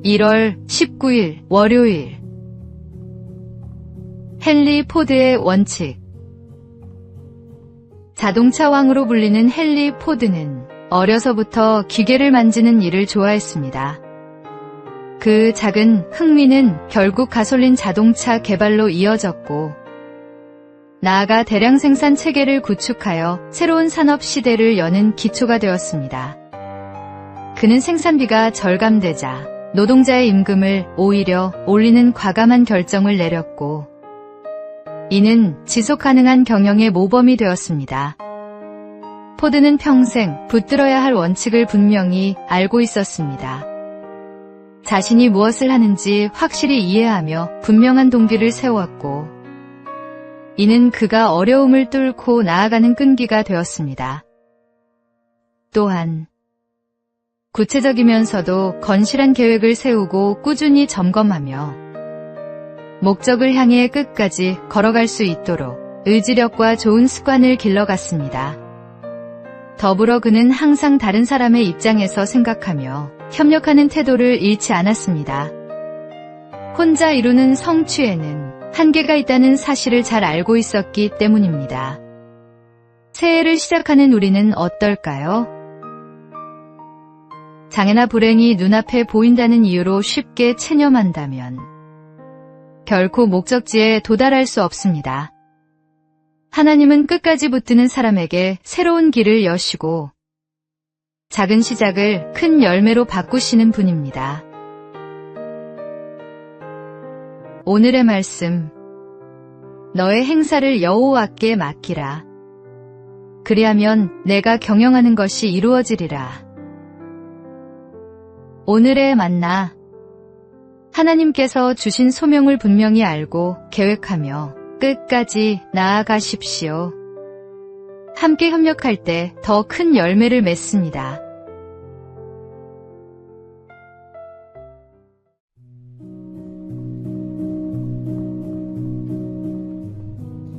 1월 19일 월요일. 헨리 포드의 원칙. 자동차 왕으로 불리는 헨리 포드는 어려서부터 기계를 만지는 일을 좋아했습니다. 그 작은 흥미는 결국 가솔린 자동차 개발로 이어졌고, 나아가 대량 생산 체계를 구축하여 새로운 산업 시대를 여는 기초가 되었습니다. 그는 생산비가 절감되자 노동자의 임금을 오히려 올리는 과감한 결정을 내렸고, 이는 지속 가능한 경영의 모범이 되었습니다. 포드는 평생 붙들어야 할 원칙을 분명히 알고 있었습니다. 자신이 무엇을 하는지 확실히 이해하며 분명한 동기를 세웠고, 이는 그가 어려움을 뚫고 나아가는 끈기가 되었습니다. 또한 구체적이면서도 건실한 계획을 세우고 꾸준히 점검하며 목적을 향해 끝까지 걸어갈 수 있도록 의지력과 좋은 습관을 길러갔습니다. 더불어 그는 항상 다른 사람의 입장에서 생각하며 협력하는 태도를 잃지 않았습니다. 혼자 이루는 성취에는 한계가 있다는 사실을 잘 알고 있었기 때문입니다. 새해를 시작하는 우리는 어떨까요? 장애나 불행이 눈앞에 보인다는 이유로 쉽게 체념한다면 결코 목적지에 도달할 수 없습니다. 하나님은 끝까지 붙드는 사람에게 새로운 길을 여시고 작은 시작을 큰 열매로 바꾸시는 분입니다. 오늘의 말씀. 너의 행사를 여호와께 맡기라. 그리하면 내가 경영하는 것이 이루어지리라. 오늘의 만나. 하나님께서 주신 소명을 분명히 알고 계획하며 끝까지 나아가십시오. 함께 협력할 때 더 큰 열매를 맺습니다.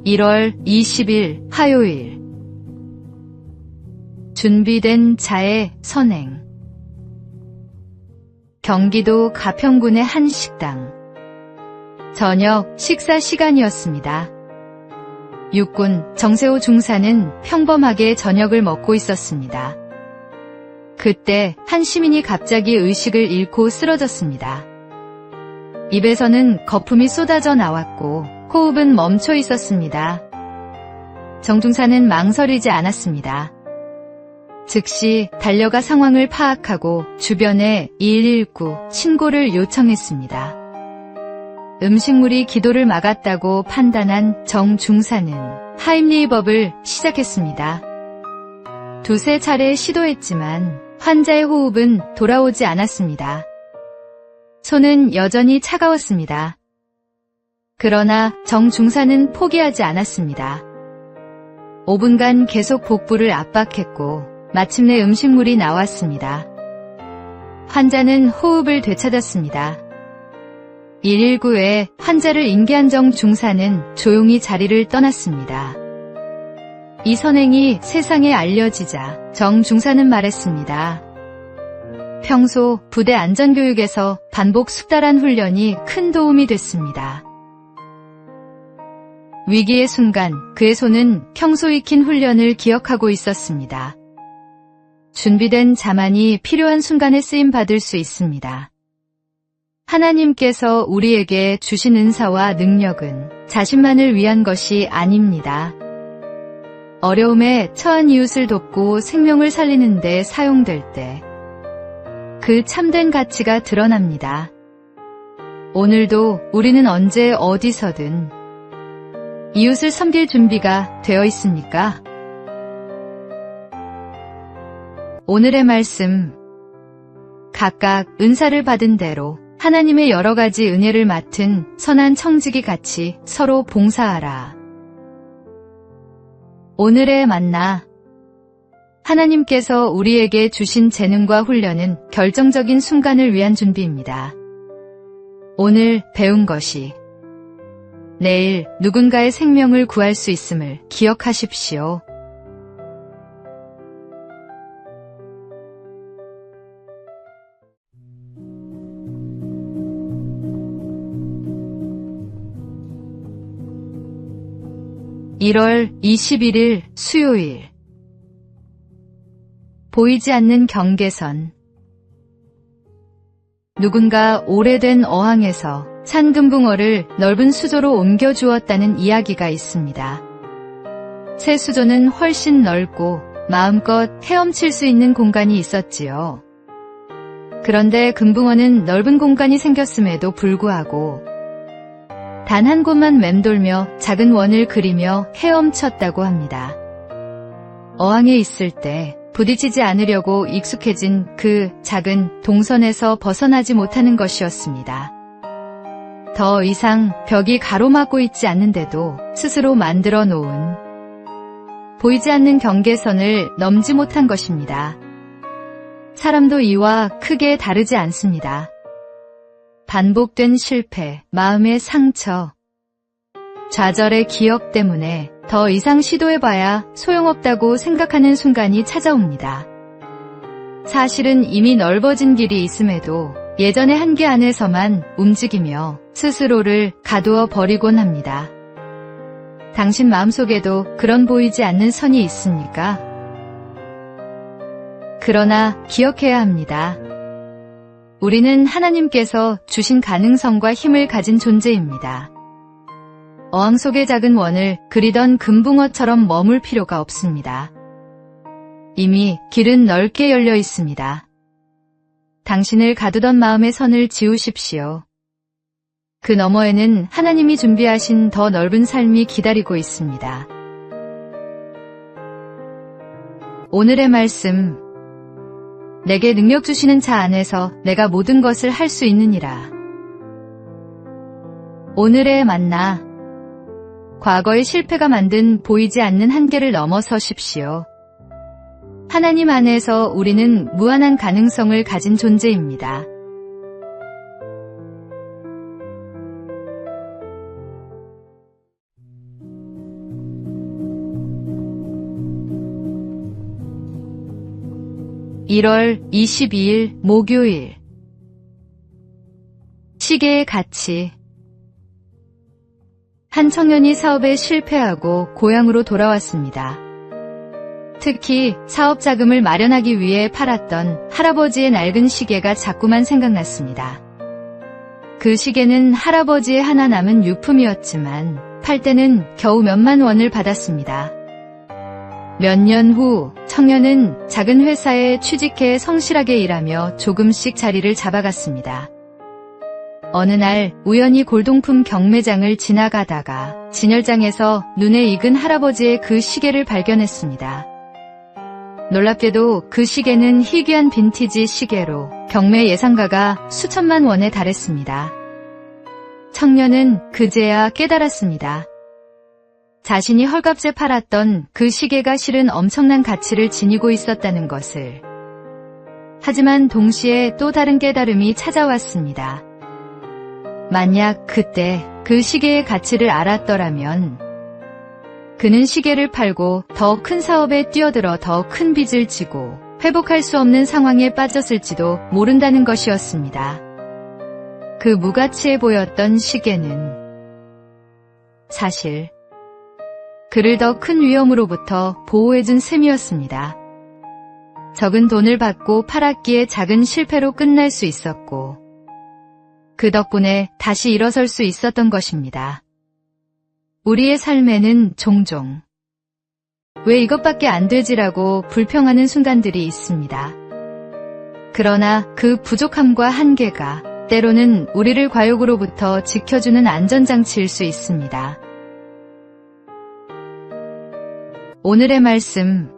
(1월 20일) 화요일. 준비된 자의 선행. 경기도 가평군의 한 식당. 저녁 식사 시간이었습니다. 육군 정세호 중사는 평범하게 저녁을 먹고 있었습니다. 그때 한 시민이 갑자기 의식을 잃고 쓰러졌습니다. 입에서는 거품이 쏟아져 나왔고 호흡은 멈춰 있었습니다. 정 중사는 망설이지 않았습니다. 즉시 달려가 상황을 파악하고 주변에 119 신고를 요청했습니다. 음식물이 기도를 막았다고 판단한 정 중사는 하임리히법을 시작했습니다. 두세 차례 시도했지만 환자의 호흡은 돌아오지 않았습니다. 손은 여전히 차가웠습니다. 그러나 정 중사는 포기하지 않았습니다. 5분간 계속 복부를 압박했고 마침내 음식물이 나왔습니다. 환자는 호흡을 되찾았습니다. 119에 환자를 인계한 정 중사는 조용히 자리를 떠났습니다. 이 선행이 세상에 알려지자 정 중사는 말했습니다. 평소 부대 안전교육에서 반복 숙달한 훈련이 큰 도움이 됐습니다. 위기의 순간 그의 손은 평소 익힌 훈련을 기억하고 있었습니다. 준비된 자만이 필요한 순간에 쓰임받을 수 있습니다. 하나님께서 우리에게 주신 은사와 능력은 자신만을 위한 것이 아닙니다. 어려움에 처한 이웃을 돕고 생명을 살리는 데 사용될 때 그 참된 가치가 드러납니다. 오늘도 우리는 언제 어디서든 이웃을 섬길 준비가 되어 있습니까? 오늘의 말씀. 각각 은사를 받은 대로 하나님의 여러 가지 은혜를 맡은 선한 청지기 같이 서로 봉사하라. 오늘의 만나. 하나님께서 우리에게 주신 재능과 훈련은 결정적인 순간을 위한 준비입니다. 오늘 배운 것이 내일 누군가의 생명을 구할 수 있음을 기억하십시오. 1월 21일 수요일. 보이지 않는 경계선. 누군가 오래된 어항에서 산금붕어를 넓은 수조로 옮겨 주었다는 이야기가 있습니다. 새 수조는 훨씬 넓고 마음껏 헤엄칠 수 있는 공간이 있었지요. 그런데 금붕어는 넓은 공간이 생겼음에도 불구하고 단 한 곳만 맴돌며 작은 원을 그리며 헤엄쳤다고 합니다. 어항에 있을 때 부딪히지 않으려고 익숙해진 그 작은 동선에서 벗어나지 못하는 것이었습니다. 더 이상 벽이 가로막고 있지 않는데도 스스로 만들어 놓은 보이지 않는 경계선을 넘지 못한 것입니다. 사람도 이와 크게 다르지 않습니다. 반복된 실패, 마음의 상처, 좌절의 기억 때문에 더 이상 시도해봐야 소용없다고 생각하는 순간이 찾아옵니다. 사실은 이미 넓어진 길이 있음에도 예전의 한계 안에서만 움직이며 스스로를 가두어 버리곤 합니다. 당신 마음속에도 그런 보이지 않는 선이 있습니까? 그러나 기억해야 합니다. 우리는 하나님께서 주신 가능성과 힘을 가진 존재입니다. 어항 속의 작은 원을 그리던 금붕어처럼 머물 필요가 없습니다. 이미 길은 넓게 열려 있습니다. 당신을 가두던 마음의 선을 지우십시오. 그 너머에는 하나님이 준비하신 더 넓은 삶이 기다리고 있습니다. 오늘의 말씀. 내게 능력 주시는 자 안에서 내가 모든 것을 할 수 있느니라. 오늘의 만나. 과거의 실패가 만든 보이지 않는 한계를 넘어서십시오. 하나님 안에서 우리는 무한한 가능성을 가진 존재입니다. (1월 22일) 목요일. 시계의 가치. 한 청년이 사업에 실패하고 고향으로 돌아왔습니다. 특히 사업 자금을 마련하기 위해 팔았던 할아버지의 낡은 시계가 자꾸만 생각났습니다. 그 시계는 할아버지의 하나 남은 유품이었지만 팔 때는 겨우 몇만 원을 받았습니다. 몇 년 후 청년은 작은 회사에 취직해 성실하게 일하며 조금씩 자리를 잡아갔습니다. 어느 날 우연히 골동품 경매장을 지나가다가 진열장에서 눈에 익은 할아버지의 그 시계를 발견했습니다. 놀랍게도 그 시계는 희귀한 빈티지 시계로 경매 예상가가 수천만 원에 달했습니다. 청년은 그제야 깨달았습니다. 자신이 헐값에 팔았던 그 시계가 실은 엄청난 가치를 지니고 있었다는 것을. 하지만 동시에 또 다른 깨달음이 찾아왔습니다. 만약 그때 그 시계의 가치를 알았더라면 그는 시계를 팔고 더 큰 사업에 뛰어들어 더 큰 빚을 지고 회복할 수 없는 상황에 빠졌을지도 모른다는 것이었습니다. 그 무가치해 보였던 시계는 사실 그를 더 큰 위험으로부터 보호해준 셈이었습니다. 적은 돈을 받고 팔았기에 작은 실패로 끝날 수 있었고 그 덕분에 다시 일어설 수 있었던 것입니다. 우리의 삶에는 종종 왜 이것밖에 안 되지라고 불평하는 순간들이 있습니다. 그러나 그 부족함과 한계가 때로는 우리를 과욕으로부터 지켜주는 안전장치일 수 있습니다. 오늘의 말씀.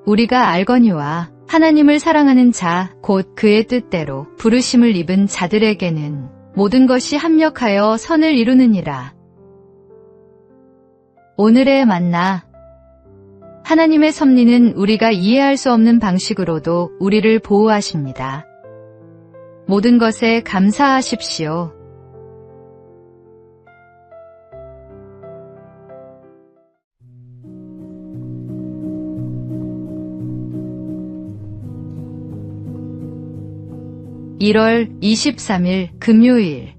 우리가 알거니와 하나님을 사랑하는 자, 곧 그의 뜻대로 부르심을 입은 자들에게는 모든 것이 합력하여 선을 이루느니라. 오늘의 만나. 하나님의 섭리는 우리가 이해할 수 없는 방식으로도 우리를 보호하십니다. 모든 것에 감사하십시오. (1월 23일) 금요일.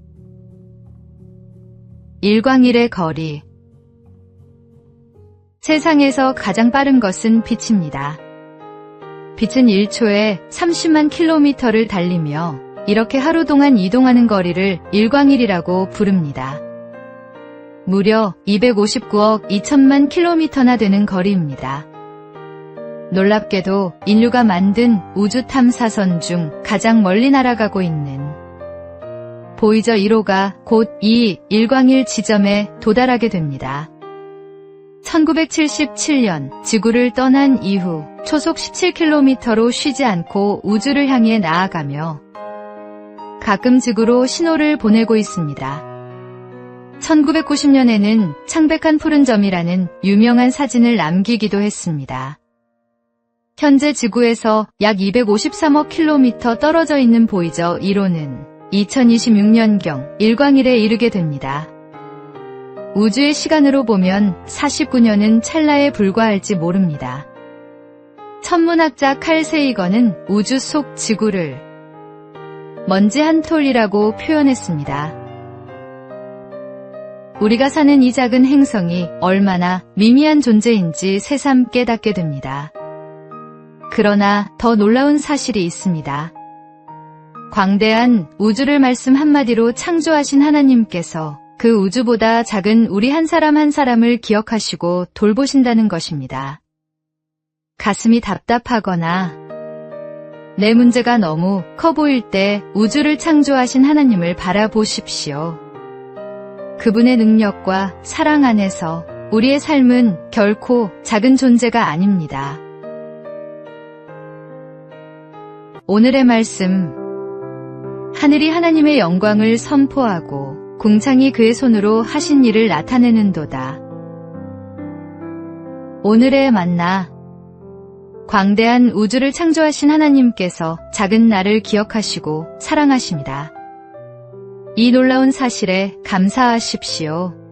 일광일의 거리. 세상에서 가장 빠른 것은 빛입니다. 빛은 1초에 30만 킬로미터를 달리며 이렇게 하루 동안 이동하는 거리를 일광일이라고 부릅니다. 무려 259억 2천만 킬로미터나 되는 거리입니다. 놀랍게도 인류가 만든 우주 탐사선 중 가장 멀리 날아가고 있는 보이저 1호가 곧 이 일광일 지점에 도달하게 됩니다. 1977년 지구를 떠난 이후 초속 17km로 쉬지 않고 우주를 향해 나아가며 가끔 지구로 신호를 보내고 있습니다. 1990년에는 창백한 푸른 점이라는 유명한 사진을 남기기도 했습니다. 현재 지구에서 약 253억 킬로미터 떨어져 있는 보이저 1호는 2026년경 일광일에 이르게 됩니다. 우주의 시간으로 보면 49년은 찰나에 불과할지 모릅니다. 천문학자 칼 세이건은 우주 속 지구를 먼지 한 톨이라고 표현했습니다. 우리가 사는 이 작은 행성이 얼마나 미미한 존재인지 새삼 깨닫게 됩니다. 그러나 더 놀라운 사실이 있습니다. 광대한 우주를 말씀 한마디로 창조하신 하나님께서 그 우주보다 작은 우리 한 사람 한 사람을 기억하시고 돌보신다는 것입니다. 가슴이 답답하거나 내 문제가 너무 커 보일 때 우주를 창조하신 하나님을 바라보십시오. 그분의 능력과 사랑 안에서 우리의 삶은 결코 작은 존재가 아닙니다. 오늘의 말씀, 하늘이 하나님의 영광을 선포하고 궁창이 그의 손으로 하신 일을 나타내는도다. 오늘의 만나, 광대한 우주를 창조하신 하나님께서 작은 나를 기억하시고 사랑하십니다. 이 놀라운 사실에 감사하십시오.